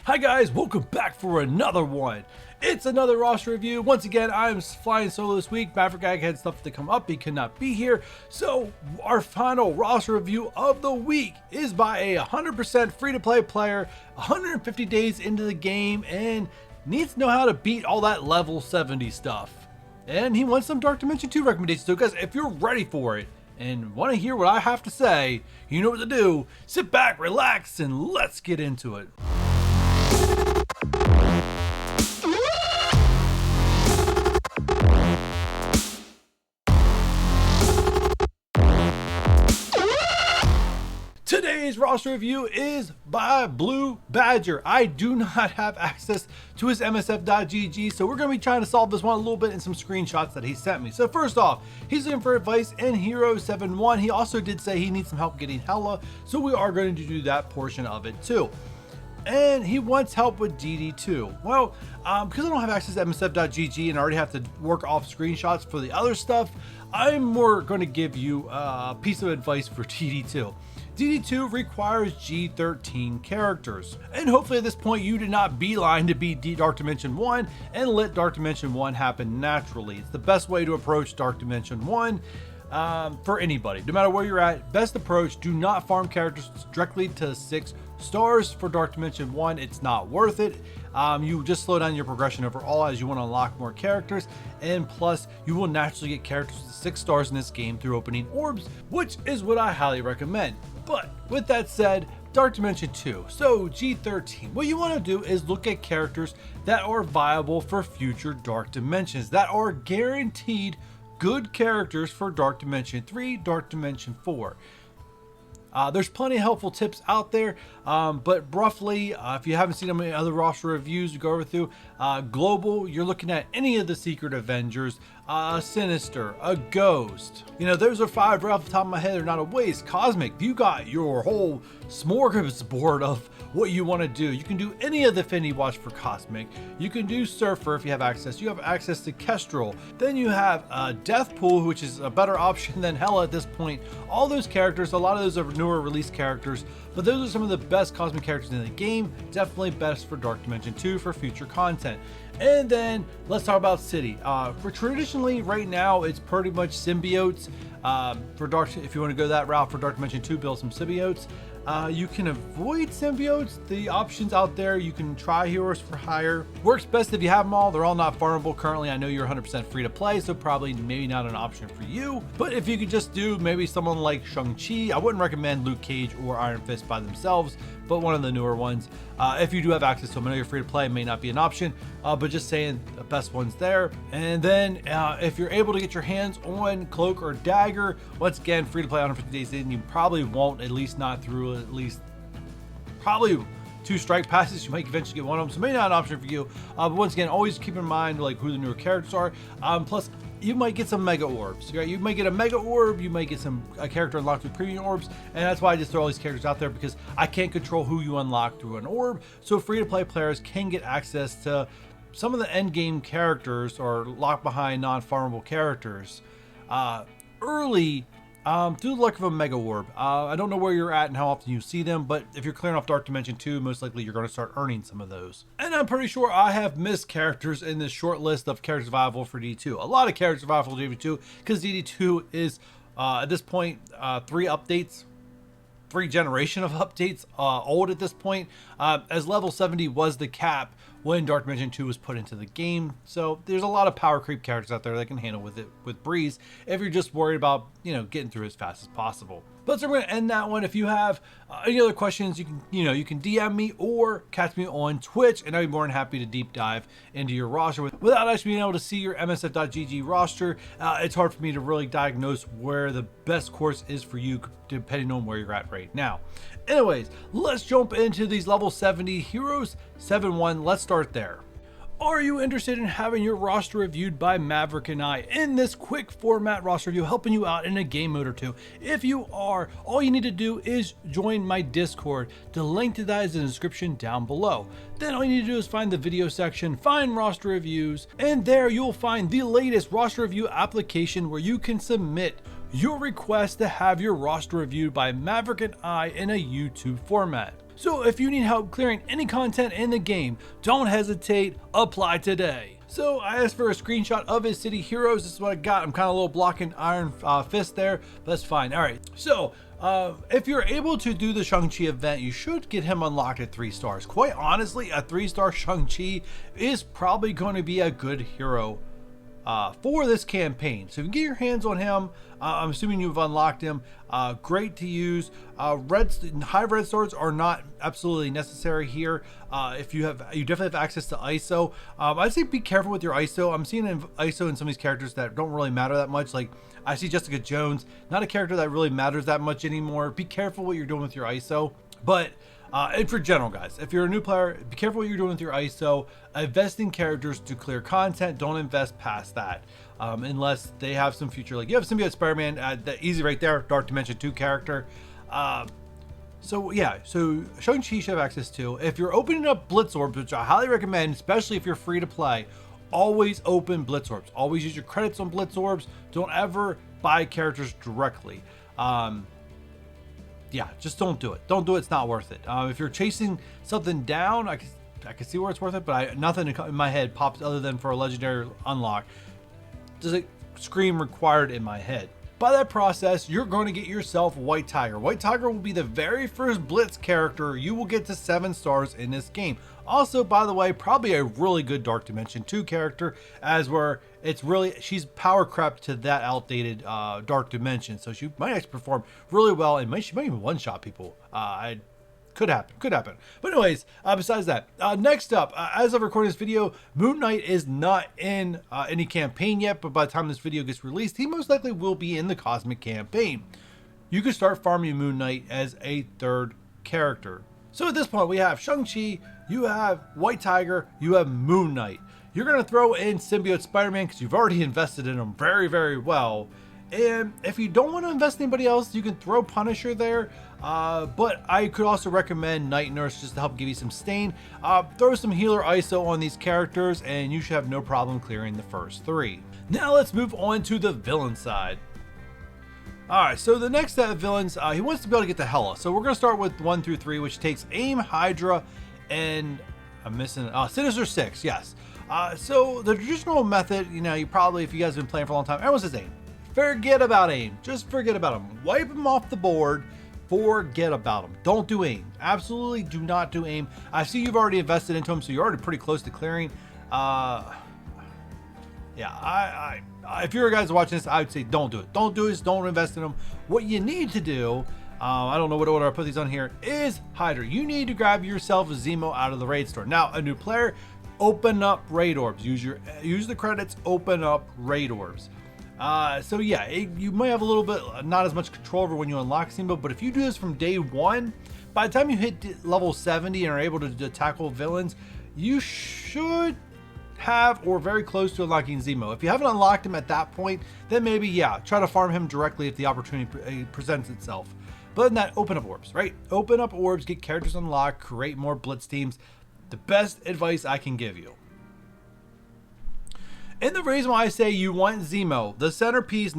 Hi guys, welcome back for another one. It's another roster review. Once again, I'm flying solo this week. Maverick Guy had stuff to come up. He could not be here. So our final roster review of the week is by a 100% free-to-play player, 150 days into the game, and needs to know how to beat all that level 70 stuff. And he wants some Dark Dimension 2 recommendations. So guys, if you're ready for it and want to hear what I have to say, you know what to do. Sit back, relax, and let's get into it. Today's roster review is by Blue Badger. I do not have access to his MSF.gg, so we're going to be trying to solve this one a little bit in some screenshots that he sent me. So first off, he's looking for advice in Hero 7-1. He also did say he needs some help getting Hela, so we are going to do that portion of it too. And he wants help with DD2. Well, because I don't have access to MSF.gg and I already have to work off screenshots for the other stuff, I'm more going to give you a piece of advice for DD2. DD2 requires G13 characters, and hopefully at this point you did not beeline to beat Dark Dimension 1 and let Dark Dimension 1 happen naturally. It's the best way to approach Dark Dimension 1 for anybody, no matter where you're at. Best approach: do not farm characters directly to 6 stars for Dark Dimension 1. It's not worth it. You just slow down your progression overall as you want to unlock more characters, and plus you will naturally get characters with 6 stars in this game through opening orbs, which is what I highly recommend. But with that said, Dark Dimension 2, so G13, what you want to do is look at characters that are viable for future Dark Dimensions, that are guaranteed good characters for Dark Dimension 3, Dark Dimension 4. There's plenty of helpful tips out there, but roughly, if you haven't seen any other roster reviews we go over through, global, you're looking at any of the Secret Avengers, Sinister, a Ghost. You know, those are 5 right off the top of my head. They're not a waste. Cosmic, you got your whole smorgasbord of what you want to do. You can do any of the Affinity Watch for Cosmic. You can do Surfer if you have access. You have access to Kestrel. Then you have Deathpool, which is a better option than Hela at this point. All those characters, a lot of those are newer release characters, but those are some of the best Cosmic characters in the game. Definitely best for Dark Dimension 2 for future content. And then let's talk about City. For traditionally right now, it's pretty much symbiotes. For Dark, if you want to go that route for Dark Dimension 2, build some symbiotes. You can avoid symbiotes. The options out there, you can try Heroes for Hire. Works best if you have them all. They're all not farmable currently. I know you're 100% free to play, so probably maybe not an option for you. But if you could just do maybe someone like Shang-Chi, I wouldn't recommend Luke Cage or Iron Fist by themselves, but one of the newer ones. If you do have access to them, I know you're free to play, it may not be an option, but just saying the best ones there. And then if you're able to get your hands on Cloak or Dagger, once again, free to play 150 days in, you probably won't, at least not through at least probably 2 strike passes. You might eventually get one of them, so maybe not an option for you. But once again, always keep in mind like who the newer characters are. Plus, you might get some mega orbs, right? You might get a mega orb, you might get a character unlocked with premium orbs, and that's why I just throw all these characters out there, because I can't control who you unlock through an orb. So free to play players can get access to some of the end game characters or locked behind non-farmable characters early through the luck of a mega orb. I don't know where you're at and how often you see them, but if you're clearing off Dark Dimension 2, most likely you're going to start earning some of those. And I'm pretty sure I have missed characters in this short list of characters viable for DD2. A lot of characters viable for DD2, because DD2 is at this point 3 updates, 3 generation of updates old at this point, as level 70 was the cap when Dark Dimension 2 was put into the game. So there's a lot of power creep characters out there that can handle with it with breeze if you're just worried about, you know, getting through as fast as possible. But so we're going to end that one. If you have any other questions, you can DM me or catch me on Twitch, and I'd be more than happy to deep dive into your roster without actually being able to see your MSF.gg roster. It's hard for me to really diagnose where the best course is for you, depending on where you're at right now. Anyways, let's jump into these level 70 Heroes 7-1. Let's start there. Are you interested in having your roster reviewed by Maverick and I in this quick format roster review, helping you out in a game mode or two? If you are, all you need to do is join my Discord. The link to that is in the description down below. Then all you need to do is find the video section, find roster reviews, and there you'll find the latest roster review application where you can submit your request to have your roster reviewed by Maverick and I in a YouTube format. So if you need help clearing any content in the game, don't hesitate, apply today. So I asked for a screenshot of his city heroes. This is what I got. I'm kind of a little blocking Iron Fist there, but that's fine. All right, so if you're able to do the Shang-Chi event, you should get him unlocked at 3 stars. Quite honestly, a 3-star Shang-Chi is probably going to be a good hero for this campaign. So if you get your hands on him, I'm assuming you've unlocked him. Great to use. High red swords are not absolutely necessary here. If you definitely have access to ISO. I'd say be careful with your ISO. I'm seeing ISO in some of these characters that don't really matter that much. Like I see Jessica Jones, not a character that really matters that much anymore. Be careful what you're doing with your ISO. But and for general guys, if you're a new player, be careful what you're doing with your ISO. Invest in characters to clear content. Don't invest past that unless they have some future. Like you have Symbiote Spider-Man, that easy right there, Dark Dimension 2 character. So yeah, so Shang-Chi should have access to. If you're opening up Blitz Orbs, which I highly recommend, especially if you're free to play, always open Blitz Orbs. Always use your credits on Blitz Orbs. Don't ever buy characters directly. Yeah, just don't do it. Don't do it. It's not worth it. If you're chasing something down, I can see where it's worth it, but nothing in my head pops other than for a legendary unlock. Does it scream required in my head? By that process, you're going to get yourself White Tiger. White Tiger will be the very first Blitz character you will get to 7 stars in this game. Also, by the way, probably a really good Dark Dimension 2 character, as where she's power crept to that outdated Dark Dimension, so she might actually perform really well, and she might even one-shot people. Could happen. But anyways, besides that, next up, as of recording this video, Moon Knight is not in any campaign yet, but by the time this video gets released, he most likely will be in the Cosmic campaign. You can start farming Moon Knight as a 3rd character. So at this point, we have Shang-Chi, you have White Tiger, you have Moon Knight. You're going to throw in Symbiote Spider-Man because you've already invested in him very, very well. And if you don't want to invest in anybody else, you can throw Punisher there. But I could also recommend Night Nurse just to help give you some stain. Throw some healer ISO on these characters and you should have no problem clearing the first 3. Now let's move on to the villain side. Alright, so the next set of villains, he wants to be able to get to Hela. So we're going to start with 1 through 3, which takes AIM, Hydra, and I'm missing Sinister Six, yes. So the traditional method, you probably, if you guys have been playing for a long time, everyone says AIM. Forget about AIM. Just forget about him. Wipe him off the board. Forget about him. Don't do AIM. Absolutely do not do AIM. I see you've already invested into him, so you're already pretty close to clearing. Yeah, if you're guys watching this, I would say don't do it. Don't do this. Don't invest in them. What you need to do, I don't know what order I put these on here, is Hydra. You need to grab yourself a Zemo out of the raid store. Now, a new player, open up raid orbs. Use the credits. Open up raid orbs. So yeah, you might have a little bit, not as much control over when you unlock Zemo, but if you do this from day 1, by the time you hit level 70 and are able to tackle villains, you should have or very close to unlocking Zemo. If you haven't unlocked him at that point, then maybe, yeah, try to farm him directly if the opportunity presents itself. But other than that, open up orbs, right? Open up orbs, get characters unlocked, create more blitz teams. The best advice I can give you. And the reason why I say you want Zemo, the centerpiece,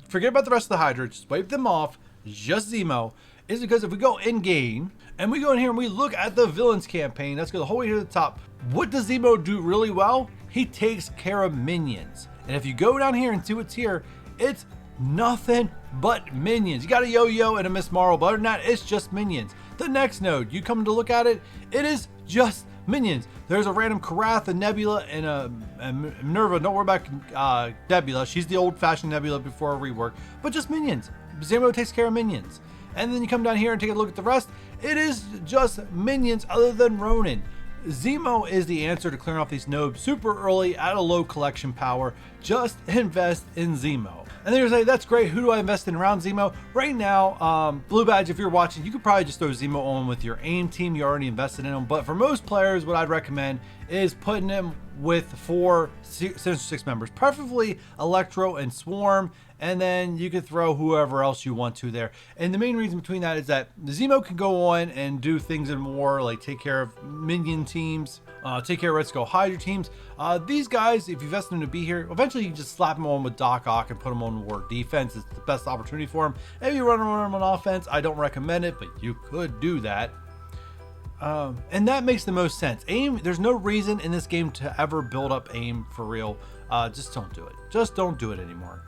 forget about the rest of the Hydra, just wipe them off, just Zemo, is because if we go in game and we go in here and we look at the villains campaign, let's go the whole way to the top. What does Zemo do really well? He takes care of minions. And if you go down here and see what's here, it's nothing but minions. You got a Yo-Yo and a Miss Marvel, but other than that, it's just minions. The next node, you come to look at it, it is just minions. There's a random Karath, a Nebula, and a Minerva. Don't worry about Nebula. She's the old-fashioned Nebula before a rework, but just minions. Zemo takes care of minions. And then you come down here and take a look at the rest. It is just minions other than Ronin. Zemo is the answer to clearing off these nodes super early at a low collection power. Just invest in Zemo. And then you're saying, that's great, who do I invest in around Zemo? Right now, Blue Badge, if you're watching, you could probably just throw Zemo on with your AIM team. You already invested in him. But for most players, what I'd recommend is putting him with 4 Sinister Six members, preferably Electro and Swarm, and then you could throw whoever else you want to there. And the main reason between that is that Zemo can go on and do things in war, like take care of minion teams, take care of Red Skull Hydra teams. These guys, if you invest in them to be here, eventually you can just slap them on with Doc Ock and put them on war defense. It's the best opportunity for them. If you run them on offense, I don't recommend it, but you could do that. And that makes the most sense. Aim, there's no reason in this game to ever build up aim for real. Just don't do it. Just don't do it anymore.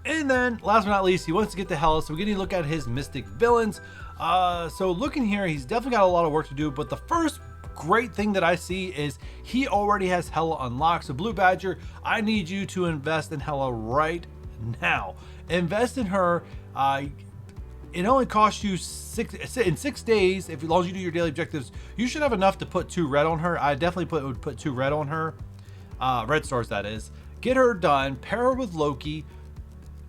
And then, last but not least, he wants to get to Hela, so we get to look at his mystic villains. So looking here, he's definitely got a lot of work to do, but the first great thing that I see is he already has Hela unlocked. So Blue Badger, I need you to invest in Hela right now. Invest in her. It only costs you 6 days. If as long as you do your daily objectives, you should have enough to put 2 red on her. I definitely would put 2 red on her, red stars that is. Get her done. Pair her with Loki.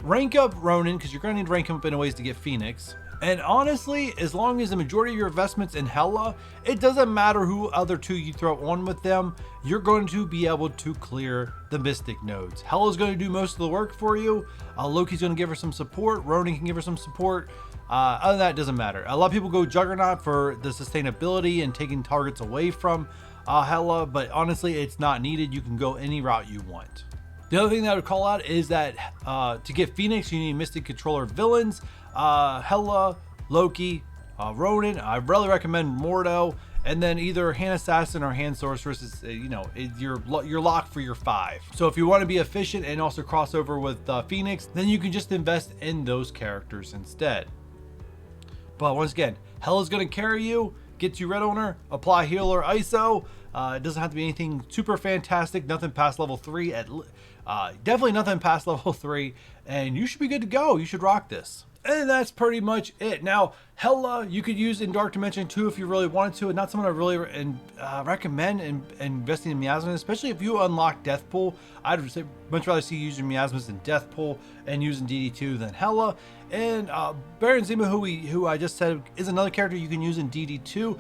Rank up Ronan, because you're going to need to rank him up in ways to get Phoenix. And honestly, as long as the majority of your investments in Hela, it doesn't matter who other 2 you throw on with them, you're going to be able to clear the Mystic nodes. Hela's going to do most of the work for you. Loki's going to give her some support. Ronan can give her some support. Other than that, it doesn't matter. A lot of people go Juggernaut for the sustainability and taking targets away from Hela, but honestly, it's not needed. You can go any route you want. The other thing that I would call out is that to get Phoenix, you need Mystic Controller villains. Hela, Loki, Ronan. I really recommend Mordo, and then either Hand Assassin or Hand Sorceress is, you're locked for your 5. So if you want to be efficient and also cross over with Phoenix, then you can just invest in those characters instead. But once again, Hela's going to carry you, get you red on her, apply healer ISO. It doesn't have to be anything super fantastic, nothing past level 3, definitely nothing past level 3, and you should be good to go. You should rock this. And that's pretty much it. Now, Hela you could use in Dark Dimension 2 if you really wanted to, and not someone I really recommend investing in miasmas, especially if you unlock Death Pool. I'd much rather see you using miasmas in Death Pool and using DD2 than Hela. And Baron Zemo, who I just said is another character you can use in DD2.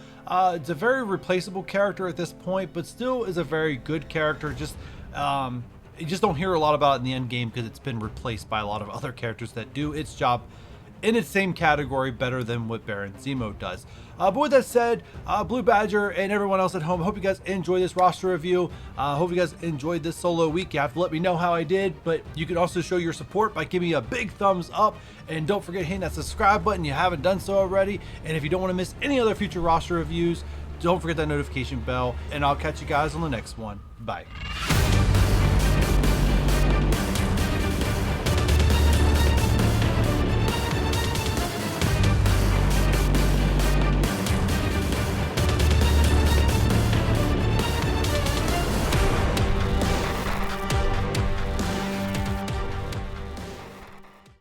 It's a very replaceable character at this point, but still is a very good character. Just you just don't hear a lot about it in the end game because it's been replaced by a lot of other characters that do its job in its same category better than what Baron Zemo does. But with that said, Blue Badger and everyone else at home, hope you guys enjoyed this roster review. Hope you guys enjoyed this solo week. You have to let me know how I did, but you can also show your support by giving me a big thumbs up, and don't forget hitting that subscribe button if you haven't done so already. And if you don't want to miss any other future roster reviews, don't forget that notification bell, and I'll catch you guys on the next one. Bye.